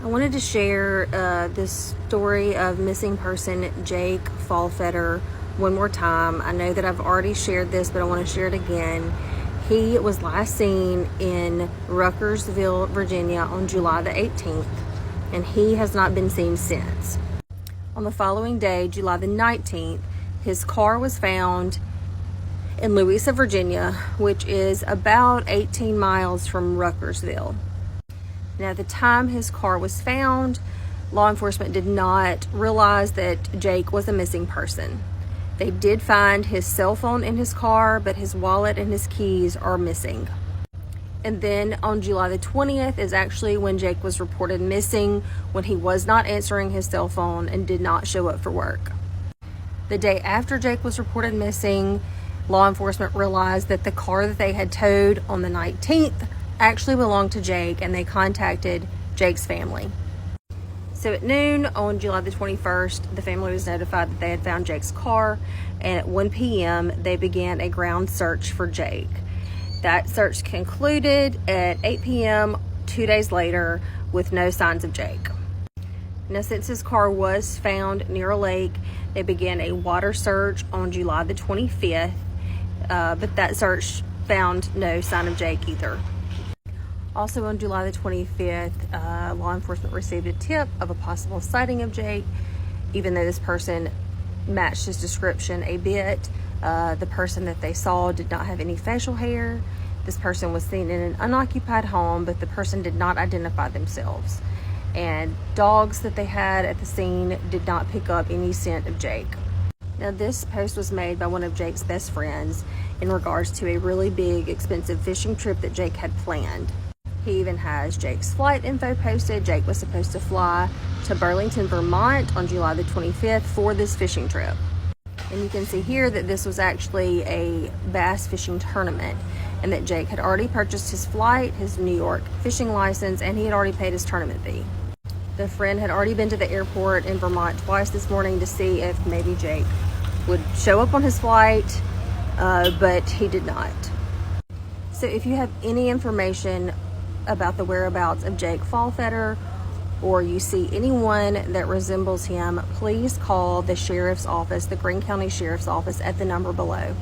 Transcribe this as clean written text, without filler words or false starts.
I wanted to share this story of missing person Jake Fallfetter one more time. I know that I've already shared this, but I want to share it again. He was last seen in Ruckersville, Virginia on July the 18th, and he has not been seen since. On the following day, July the 19th, his car was found in Louisa, Virginia, which is about 18 miles from Ruckersville. Now, at the time his car was found, law enforcement did not realize that Jake was a missing person. They did find his cell phone in his car, but his wallet and his keys are missing. And then on July the 20th is actually when Jake was reported missing, when he was not answering his cell phone and did not show up for work. The day after Jake was reported missing, law enforcement realized that the car that they had towed on the 19th actually belonged to Jake, and they contacted Jake's family. So at noon on July the 21st, the family was notified that they had found Jake's car, and at 1 p.m. they began a ground search for Jake. That search concluded at 8 p.m. 2 days later with no signs of Jake. Now, since his car was found near a lake, they began a water search on July the 25th, but that search found no sign of Jake either. Also on July the 25th, law enforcement received a tip of a possible sighting of Jake, even though this person matched his description a bit. The person that they saw did not have any facial hair. This person was seen in an unoccupied home, but the person did not identify themselves. And dogs that they had at the scene did not pick up any scent of Jake. Now, this post was made by one of Jake's best friends in regards to a really big, expensive fishing trip that Jake had planned. He even has Jake's flight info posted. Jake was supposed to fly to Burlington, Vermont on July the 25th for this fishing trip. And you can see here that this was actually a bass fishing tournament, and that Jake had already purchased his flight, his New York fishing license, and he had already paid his tournament fee. The friend had already been to the airport in Vermont twice this morning to see if maybe Jake would show up on his flight, but he did not. So if you have any information about the whereabouts of Jake Fallfetter, or you see anyone that resembles him, please call the sheriff's office, the Greene County Sheriff's Office, at the number below.